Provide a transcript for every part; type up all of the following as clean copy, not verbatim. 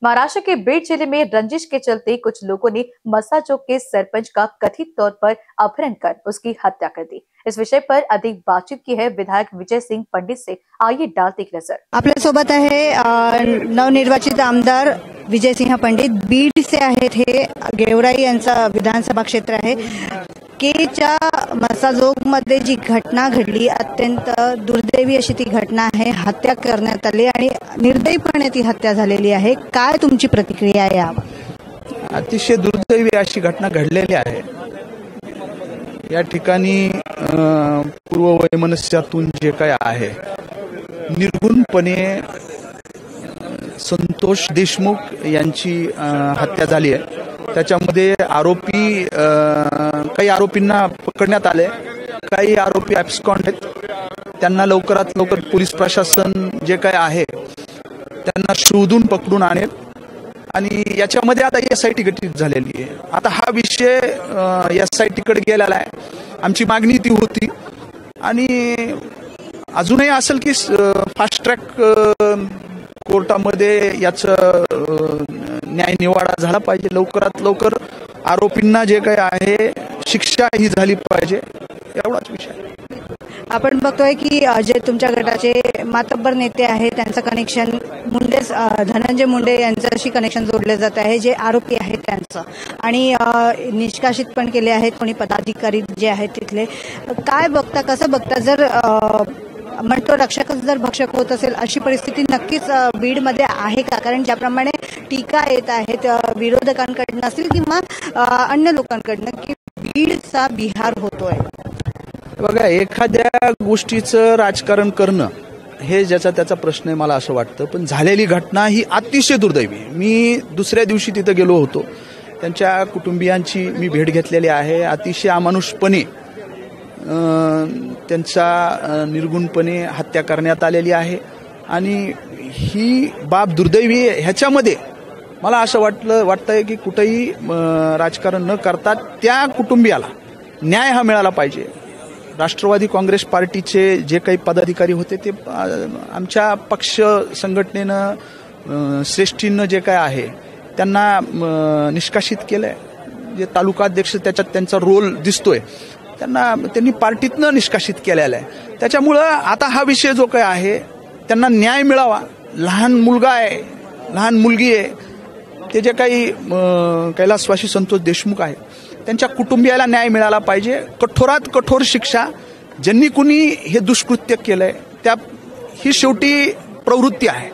महाराष्ट्र के बीड जिले में रंजिश के चलते कुछ लोगों ने मसा चौक के सरपंच का कथित तौर पर अपहरण कर उसकी हत्या कर दी। इस विषय पर अधिक बातचीत की है विधायक विजय सिंह पंडित से। आइए डालते एक नजर। आपल्या सोबत आहे नवनिर्वाचित आमदार विजय सिंह पंडित, बीड से आहेत। हे गेवराई यांचा विधानसभा क्षेत्र आहे। केच्या मसाजोगमध्ये जी घटना घडली, अत्यंत दुर्दैवी अशी ती घटना आहे। हत्या करण्यात आली आणि निर्दयीपणे ती हत्या झालेली आहे। काय तुमची प्रतिक्रिया आहे यावर? अतिशय दुर्दैवी अशी घटना घडलेली आहे। या ठिकाणी पूर्ववैमनस्यातून जे काय आहे, निर्गुणपणे संतोष देशमुख यांची हत्या झाली आहे। त्याच्यामध्ये आरोपी काही आरोपींना पकडण्यात आले, काही आरोपी ॲब्स्कॉन्ड आहेत। त्यांना लवकरात लवकर पोलीस प्रशासन जे काय आहे त्यांना शोधून पकडून आणेल आणि याच्यामध्ये आता एसआयटी गठीत झालेली आहे। आता हा विषय एसआयटीकडे गेलेला आहे। आमची मागणी ती होती आणि अजूनही असेल की फास्ट ट्रॅक कोर्टामध्ये याचं न्याय निवाडा झाला पाहिजे। लवकरात लवकर आरोपींना जे काही आहे शिक्षा ही झाली पाहिजे, एवढाच विषय। आपण बघतोय की जे तुमच्या गटाचे मातब्बर नेते आहेत त्यांचं कनेक्शन मुंडे, धनंजय मुंडे यांच्याशी कनेक्शन जोडले जात आहे, जे आरोपी आहेत त्यांचं, आणि निष्कासित पण केले आहेत कोणी पदाधिकारी जे आहेत तिथले। काय बघता, कसं बघता? जर म्हणतो रक्षकच जर भक्षक होत असेल अशी परिस्थिती नक्कीच बीडमध्ये आहे का? कारण ज्याप्रमाणे टीका येत आहेत विरोधकांकडनं असेल किंवा अन्य लोकांकडनं की बीडचा बिहार होतोय। बघा, एखाद्या गोष्टीचं राजकारण करणं हे ज्याचा त्याचा प्रश्न आहे मला असं वाटतं, पण झालेली घटना ही अतिशय दुर्दैवी। मी दुसऱ्या दिवशी तिथे गेलो होतो, त्यांच्या कुटुंबियांची मी भेट घेतलेली आहे। अतिशय अमानुषपणे त्यांचा निर्गुणपणे हत्या करण्यात आलेली आहे आणि ही बाब दुर्दैवी आहे। ह्याच्यामध्ये मला असं वाटतंय की कुठेही राजकारण न करता त्या कुटुंबियाला न्याय हा मिळाला पाहिजे। राष्ट्रवादी काँग्रेस पार्टीचे जे काही पदाधिकारी होते ते आमच्या पक्ष संघटनेनं श्रेष्ठींनं जे काय आहे त्यांना निष्कासित केलंय। जे तालुकाध्यक्ष त्याच्यात त्यांचा रोल दिसतोय, त्यांनी पार्टीतनं निष्कासित केलेला आहे। त्याच्यामुळं आता हा विषय जो काय आहे त्यांना न्याय मिळावा। लहान मुलगा आहे, लहान मुलगी आहे, ते जे काही कैलासवासी संतोष देशमुख आहे त्यांच्या कुटुंबियाला न्याय मिळाला पाहिजे। कठोरात कठोर शिक्षा ज्यांनी कुणी हे दुष्कृत्य केलंय त्या ही शेवटी प्रवृत्ती आहे,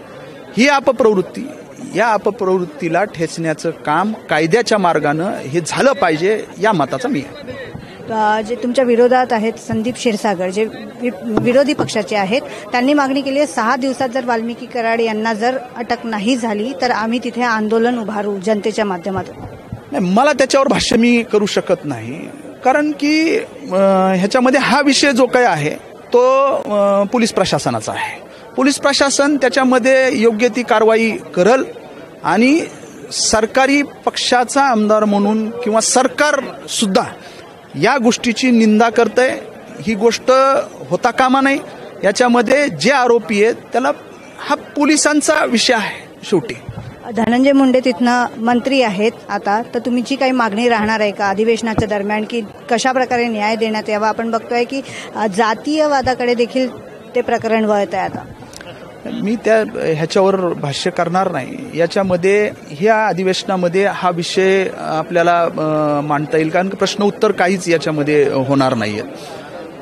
ही अपप्रवृत्ती, या अपप्रवृत्तीला ठेचण्याचं काम कायद्याच्या मार्गानं हे झालं पाहिजे, या मताचा मी आहे। जे तुमच्या विरोधात आहेत संदीप क्षीरसागर, जे विरोधी पक्षाचे आहेत, त्यांनी मागणी केली आहे 6 दिवसात जर वाल्मिकी कराड यांना जर अटक नाही झाली तर आम्ही तिथे आंदोलन उभारू जनतेच्या माध्यमातून। नाही, मला त्याच्यावर भाष्य मी करू शकत नाही, कारण की ह्याच्यामध्ये हा विषय जो काही आहे तो पोलीस प्रशासनाचा आहे। पोलीस प्रशासन त्याच्यामध्ये योग्य ती कारवाई करल आणि सरकारी पक्षाचा आमदार म्हणून किंवा सरकार सुद्धा या गोष्टीची निंदा करतंय। ही गोष्ट होता कामा नाही। याच्यामध्ये जे आरोपी आहेत त्याला हा पोलिसांचा विषय आहे शेवटी। धनंजय मुंडे तिथनं मंत्री आहेत आता, तर तुमची काही मागणी राहणार आहे का अधिवेशनाच्या दरम्यान की कशा प्रकारे न्याय देण्यात यावा? आपण बघतोय की जातीयवादाकडे देखील ते प्रकरण वळत आहे आता। मी ह्याच्यावर भाष्य करणार नाही। याच्यामध्ये ह्या अधिवेशनामध्ये हा विषय आपल्याला मांडता येईल, कारण प्रश्न उत्तर काहीच याच्यामध्ये होणार नाहीये।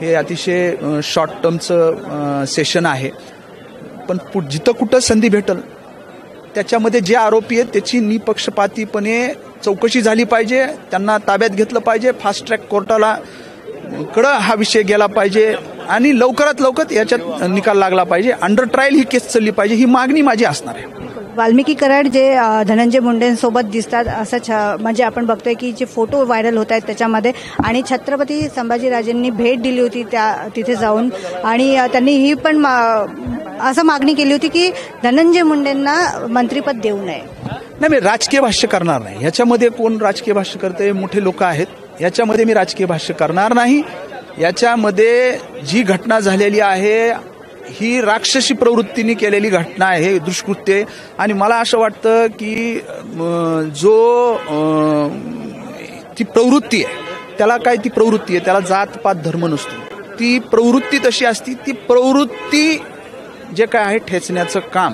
हे अतिशय शॉर्ट टर्मचं सेशन आहे, पण जिथं कुठं संधी भेटल त्याच्यामध्ये जे आरोपी आहेत त्याची निपक्षपातीपणे चौकशी झाली पाहिजे, त्यांना ताब्यात घेतलं पाहिजे, फास्ट ट्रॅक कोर्टाला कडं हा विषय गेला पाहिजे आणि लवकरात लवकर याच्यात निकाल लागला पाहिजे। अंडर ट्रायल ही केस चालली पाहिजे, ही मागणी माझी असणार आहे। वाल्मिकी कराड जे धनंजय मुंडेंसोबत दिसतात असं म्हणजे आपण बघतोय की जे फोटो व्हायरल होत आहेत त्याच्यामध्ये, आणि छत्रपती संभाजीराजेंनी भेट दिली होती तिथे जाऊन, आणि त्यांनी ही पण असं मागणी केली होती की धनंजय मुंडेंना मंत्रिपद देऊ नये। नाही, मी राजकीय भाष्य करणार नाही। ह्याच्यामध्ये कोण राजकीय भाष्य करते? मोठे लोक आहेत, याच्यामध्ये मी राजकीय भाष्य करणार नाही। याच्यामध्ये जी घटना झालेली आहे ही राक्षसी प्रवृत्तीने केलेली घटना आहे, हे दुष्कृत्य आहे. आणि मला असं वाटतं की ती प्रवृत्ती आहे, त्याला काय ती प्रवृत्ती आहे, त्याला जात पात धर्म नसतो. ती प्रवृत्ती तशी असती. ती प्रवृत्ती जे काय आहे ठेचण्याचं काम,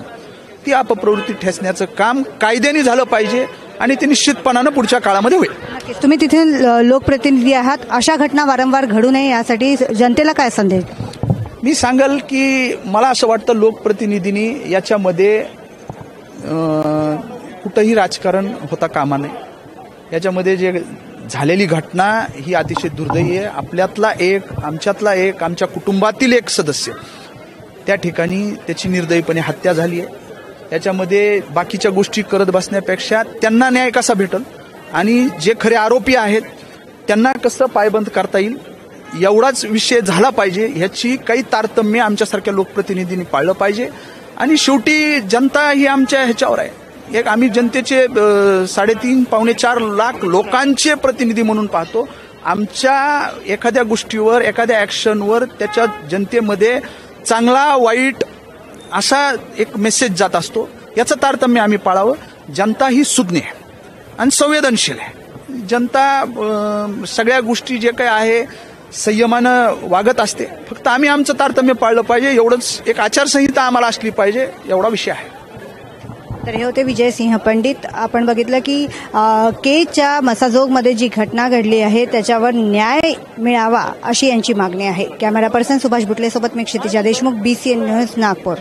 ती अपप्रवृत्ती ठेचण्याचं काम कायद्याने झालं पाहिजे आणि ते निश्चितपणानं पुढच्या काळामध्ये होईल. नक्कीच. तुम्ही तिथे लोकप्रतिनिधी आहात, अशा घटना वारंवार घडू नये यासाठी जनतेला काय संदेश? मी सांगाल की मला असं वाटतं लोकप्रतिनिधींनी याच्यामध्ये कुठंही राजकारण होता कामा नये. याच्यामध्ये जे झालेली घटना ही अतिशय दुर्दैवी आहे. आपल्यातला एक, आमच्यातला एक, आमच्या कुटुंबातील एक सदस्य त्या ठिकाणी त्याची निर्दयीपणे हत्या झाली आहे. याच्यामध्ये बाकीच्या गोष्टी करत बसण्यापेक्षा त्यांना न्याय कसा भेटल आणि जे खरे आरोपी आहेत त्यांना कसं पायबंद करता येईल एवढाच विषय झाला पाहिजे. ह्याची काही तारतम्य आमच्यासारख्या लोकप्रतिनिधींनी पाळलं पाहिजे. आणि शेवटी जनता ही आमच्या ह्याच्यावर आहे. एक आम्ही जनतेचे 3.5-4 लाख लोकांचे प्रतिनिधी म्हणून पाहतो. आमच्या एखाद्या गोष्टीवर, एखाद्या ऍक्शनवर त्याच्या जनतेमध्ये चांगला वाईट असा एक मेसेज जात असतो. याचं तारतम्य आम्ही पाळावं. जनता ही सुज्ञ आहे आणि संवेदनशील आहे. जनता सगळ्या गोष्टी जे काही आहे संयमानं वागत असते. फक्त आम्ही आमचं तारतम्य पाळलं पाहिजे. एवढंच, एक आचारसंहिता आम्हाला असली पाहिजे, एवढा विषय आहे. तर हे होते विजयसिंह पंडित. आपण बघितलं की केजच्या मसाजोगमध्ये जी घटना घडली आहे त्याच्यावर न्याय मिळावा अशी यांची मागणी आहे. कॅमेरा पर्सन सुभाष बुटलेसोबत मी क्षितिजा देशमुख, BCN न्यूज, नागपूर.